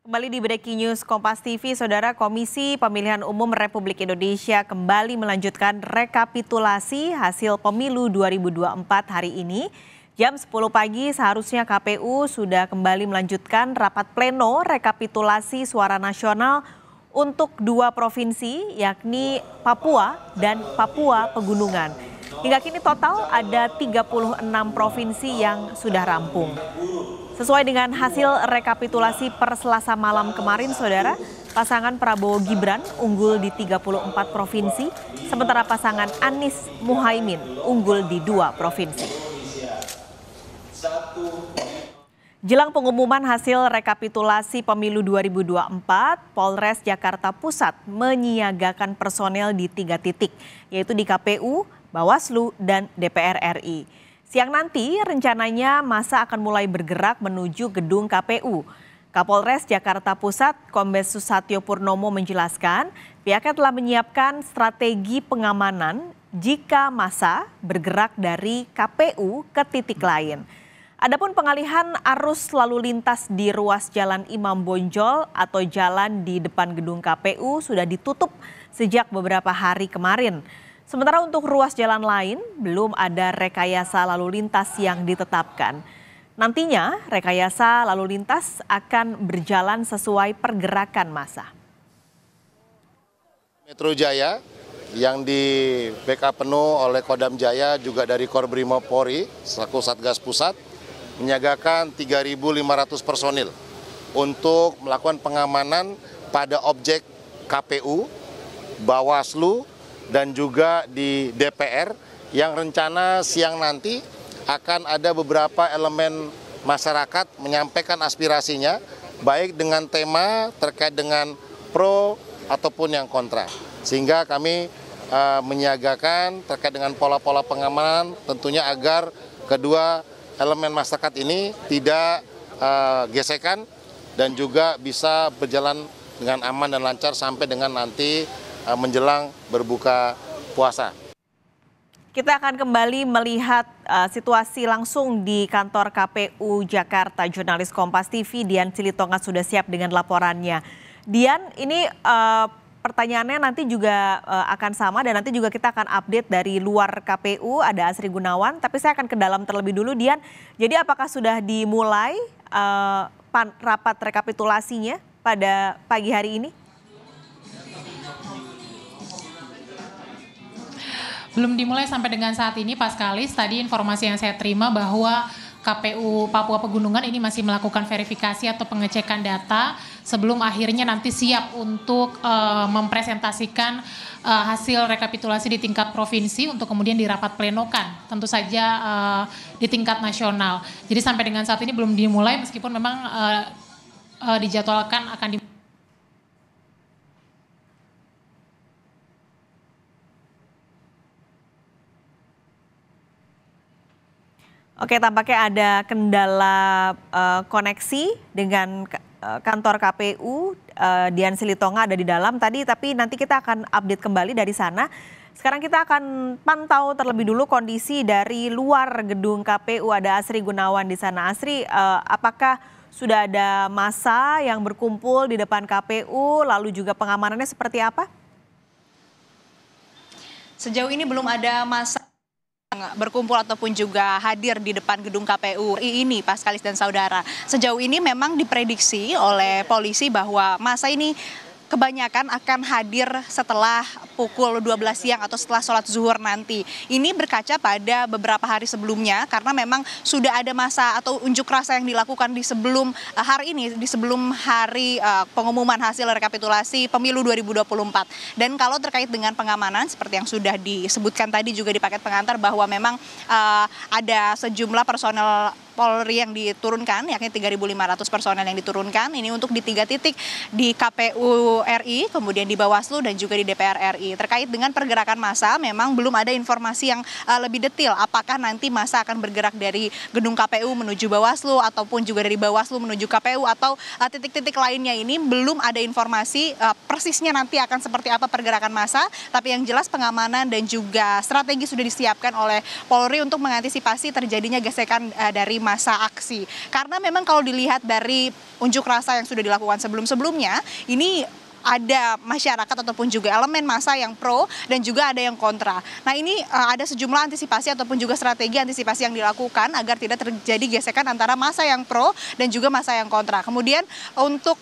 Kembali di Breaking News Kompas TV, Saudara. Komisi Pemilihan Umum Republik Indonesia kembali melanjutkan rekapitulasi hasil pemilu 2024 hari ini. Jam 10 pagi seharusnya KPU sudah kembali melanjutkan rapat pleno rekapitulasi suara nasional untuk dua provinsi, yakni Papua dan Papua Pegunungan. Hingga kini total ada 36 provinsi yang sudah rampung. Sesuai dengan hasil rekapitulasi per Selasa malam kemarin, Saudara, pasangan Prabowo Gibran unggul di 34 provinsi, sementara pasangan Anies Muhaimin unggul di 2 provinsi. Jelang pengumuman hasil rekapitulasi pemilu 2024, Polres Jakarta Pusat menyiagakan personel di 3 titik, yaitu di KPU, Bawaslu, dan DPR RI. Siang nanti rencananya masa akan mulai bergerak menuju gedung KPU. Kapolres Jakarta Pusat Kombes Susatyo Purnomo menjelaskan pihaknya telah menyiapkan strategi pengamanan jika masa bergerak dari KPU ke titik lain. Adapun pengalihan arus lalu lintas di ruas Jalan Imam Bonjol atau jalan di depan gedung KPU sudah ditutup sejak beberapa hari kemarin. Sementara untuk ruas jalan lain, belum ada rekayasa lalu lintas yang ditetapkan. Nantinya, rekayasa lalu lintas akan berjalan sesuai pergerakan massa. Metro Jaya yang di backup penuh oleh Kodam Jaya juga dari Korbrimob Polri selaku Satgas Pusat menyiagakan 3.500 personil untuk melakukan pengamanan pada objek KPU, Bawaslu, dan juga di DPR yang rencana siang nanti akan ada beberapa elemen masyarakat menyampaikan aspirasinya baik dengan tema terkait dengan pro ataupun yang kontra. Sehingga kami menyiagakan terkait dengan pola-pola pengamanan tentunya agar kedua elemen masyarakat ini tidak gesekan dan juga bisa berjalan dengan aman dan lancar sampai dengan nanti menjelang berbuka puasa. Kita akan kembali melihat situasi langsung di kantor KPU Jakarta. Jurnalis Kompas TV Dian Silitonga sudah siap dengan laporannya. Dian, ini pertanyaannya nanti juga akan sama dan nanti juga kita akan update dari luar KPU, ada Asri Gunawan. Tapi saya akan ke dalam terlebih dulu, Dian. Jadi apakah sudah dimulai rapat rekapitulasinya pada pagi hari ini? Belum dimulai sampai dengan saat ini, Pak Skalis. Tadi informasi yang saya terima bahwa KPU Papua Pegunungan ini masih melakukan verifikasi atau pengecekan data sebelum akhirnya nanti siap untuk mempresentasikan hasil rekapitulasi di tingkat provinsi untuk kemudian dirapat plenokan, tentu saja di tingkat nasional. Jadi sampai dengan saat ini belum dimulai meskipun memang dijadwalkan akan dimulai. Oke, tampaknya ada kendala koneksi dengan kantor KPU. Dian Silitonga ada di dalam tadi, tapi nanti kita akan update kembali dari sana. Sekarang kita akan pantau terlebih dulu kondisi dari luar gedung KPU. Ada Asri Gunawan di sana. Asri, apakah sudah ada massa yang berkumpul di depan KPU, lalu juga pengamanannya seperti apa? Sejauh ini belum ada massa berkumpul ataupun juga hadir di depan gedung KPU ini, Pak Skalis dan saudara. Sejauh ini memang diprediksi oleh polisi bahwa massa ini kebanyakan akan hadir setelah pukul 12 siang atau setelah sholat zuhur nanti. Ini berkaca pada beberapa hari sebelumnya karena memang sudah ada masa atau unjuk rasa yang dilakukan di sebelum hari ini, di sebelum hari pengumuman hasil rekapitulasi pemilu 2024. Dan kalau terkait dengan pengamanan seperti yang sudah disebutkan tadi juga di paket pengantar bahwa memang ada sejumlah personel Polri yang diturunkan, yakni 3.500 personel yang diturunkan. Ini untuk di 3 titik di KPU RI, kemudian di Bawaslu dan juga di DPR RI. Terkait dengan pergerakan massa, memang belum ada informasi yang lebih detail. Apakah nanti massa akan bergerak dari gedung KPU menuju Bawaslu ataupun juga dari Bawaslu menuju KPU atau titik-titik lainnya ini belum ada informasi persisnya nanti akan seperti apa pergerakan massa. Tapi yang jelas pengamanan dan juga strategi sudah disiapkan oleh Polri untuk mengantisipasi terjadinya gesekan dari masa aksi. Karena memang kalau dilihat dari unjuk rasa yang sudah dilakukan sebelum-sebelumnya, ini ada masyarakat ataupun juga elemen massa yang pro dan juga ada yang kontra. Nah ini ada sejumlah antisipasi ataupun juga strategi antisipasi yang dilakukan agar tidak terjadi gesekan antara massa yang pro dan juga massa yang kontra. Kemudian untuk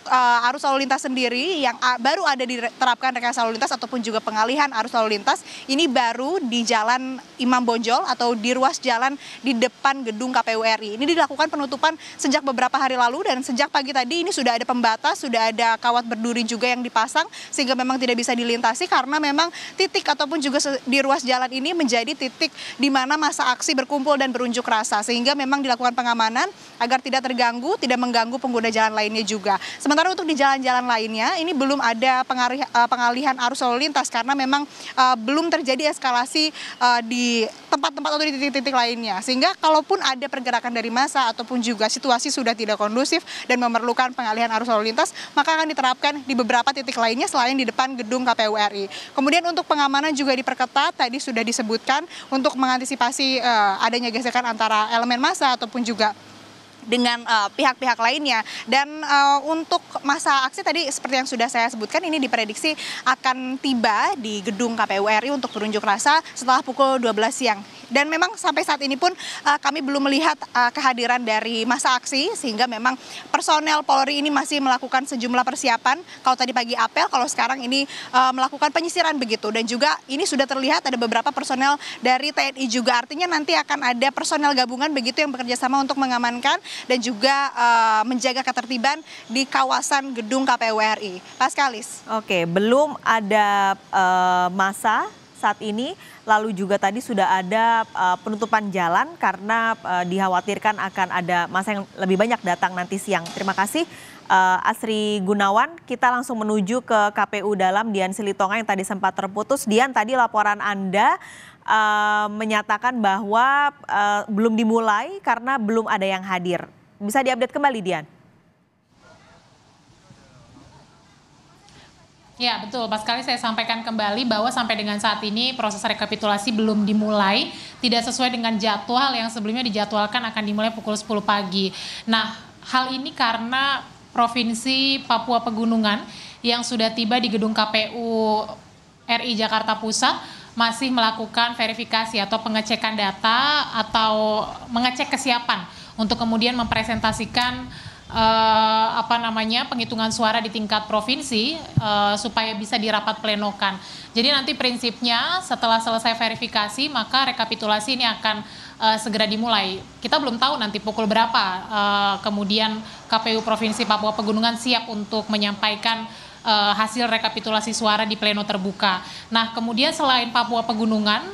arus lalu lintas sendiri yang baru ada diterapkan rekayasa lalu lintas ataupun juga pengalihan arus lalu lintas ini baru di Jalan Imam Bonjol atau di ruas jalan di depan gedung KPU RI. Ini dilakukan penutupan sejak beberapa hari lalu dan sejak pagi tadi ini sudah ada pembatas, sudah ada kawat berduri juga yang dipasang sehingga memang tidak bisa dilintasi karena memang titik ataupun juga di ruas jalan ini menjadi titik di mana massa aksi berkumpul dan berunjuk rasa sehingga memang dilakukan pengamanan agar tidak terganggu, tidak mengganggu pengguna jalan lainnya juga. Sementara untuk di jalan-jalan lainnya ini belum ada pengalihan arus lalu lintas karena memang belum terjadi eskalasi di tempat-tempat atau di titik-titik lainnya sehingga kalaupun ada pergerakan dari massa ataupun juga situasi sudah tidak kondusif dan memerlukan pengalihan arus lalu lintas maka akan diterapkan di beberapa titik lainnya selain di depan gedung KPU RI. Kemudian untuk pengamanan juga diperketat, tadi sudah disebutkan untuk mengantisipasi adanya gesekan antara elemen massa ataupun juga dengan pihak-pihak lainnya. Dan untuk masa aksi tadi seperti yang sudah saya sebutkan ini diprediksi akan tiba di gedung KPU RI untuk berunjuk rasa setelah pukul 12 siang. Dan memang sampai saat ini pun kami belum melihat kehadiran dari masa aksi sehingga memang personel Polri ini masih melakukan sejumlah persiapan. Kalau tadi pagi apel, kalau sekarang ini melakukan penyisiran begitu. Dan juga ini sudah terlihat ada beberapa personel dari TNI juga. Artinya nanti akan ada personel gabungan begitu yang bekerja sama untuk mengamankan dan juga menjaga ketertiban di kawasan gedung KPU RI. Paskalis. Oke, belum ada massa saat ini, lalu juga tadi sudah ada penutupan jalan karena dikhawatirkan akan ada massa yang lebih banyak datang nanti siang. Terima kasih Asri Gunawan. Kita langsung menuju ke KPU Dalam, Dian Silitonga yang tadi sempat terputus. Dian, tadi laporan Anda menyatakan bahwa belum dimulai karena belum ada yang hadir. Bisa diupdate kembali, Dian? Ya betul, pas kali saya sampaikan kembali bahwa sampai dengan saat ini proses rekapitulasi belum dimulai, tidak sesuai dengan jadwal yang sebelumnya dijadwalkan akan dimulai pukul 10 pagi. Nah, hal ini karena Provinsi Papua Pegunungan yang sudah tiba di gedung KPU RI Jakarta Pusat masih melakukan verifikasi atau pengecekan data atau mengecek kesiapan untuk kemudian mempresentasikan penghitungan suara di tingkat provinsi supaya bisa dirapat plenokan. Jadi nanti prinsipnya setelah selesai verifikasi maka rekapitulasi ini akan segera dimulai. Kita belum tahu nanti pukul berapa kemudian KPU Provinsi Papua Pegunungan siap untuk menyampaikan hasil rekapitulasi suara di pleno terbuka. Nah, kemudian selain Papua Pegunungan,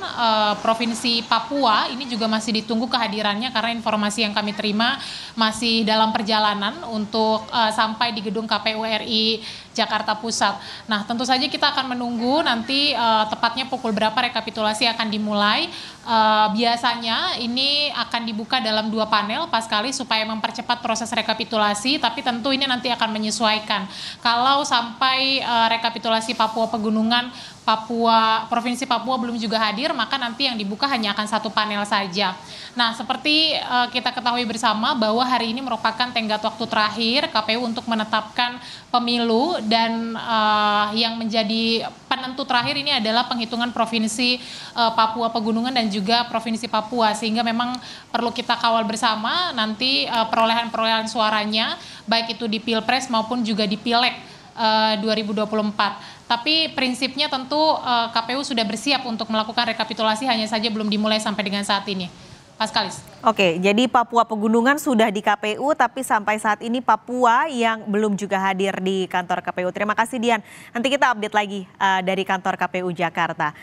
Provinsi Papua ini juga masih ditunggu kehadirannya karena informasi yang kami terima masih dalam perjalanan untuk sampai di gedung KPU RI Jakarta Pusat. Nah, tentu saja kita akan menunggu nanti tepatnya pukul berapa rekapitulasi akan dimulai. Biasanya ini akan dibuka dalam 2 panel Paskalis supaya mempercepat proses rekapitulasi, tapi tentu ini nanti akan menyesuaikan. Kalau sampai rekapitulasi Papua Pegunungan, Provinsi Papua belum juga hadir, maka nanti yang dibuka hanya akan 1 panel saja. Nah, seperti kita ketahui bersama bahwa hari ini merupakan tenggat waktu terakhir KPU untuk menetapkan pemilu dan yang menjadi penentu terakhir ini adalah penghitungan Provinsi Papua Pegunungan dan juga Provinsi Papua, sehingga memang perlu kita kawal bersama nanti perolehan suaranya baik itu di Pilpres maupun juga di Pileg 2024. Tapi prinsipnya tentu KPU sudah bersiap untuk melakukan rekapitulasi, hanya saja belum dimulai sampai dengan saat ini. Paskalis. Oke, jadi Papua Pegunungan sudah di KPU, tapi sampai saat ini Papua yang belum juga hadir di kantor KPU. Terima kasih, Dian. Nanti kita update lagi dari kantor KPU Jakarta.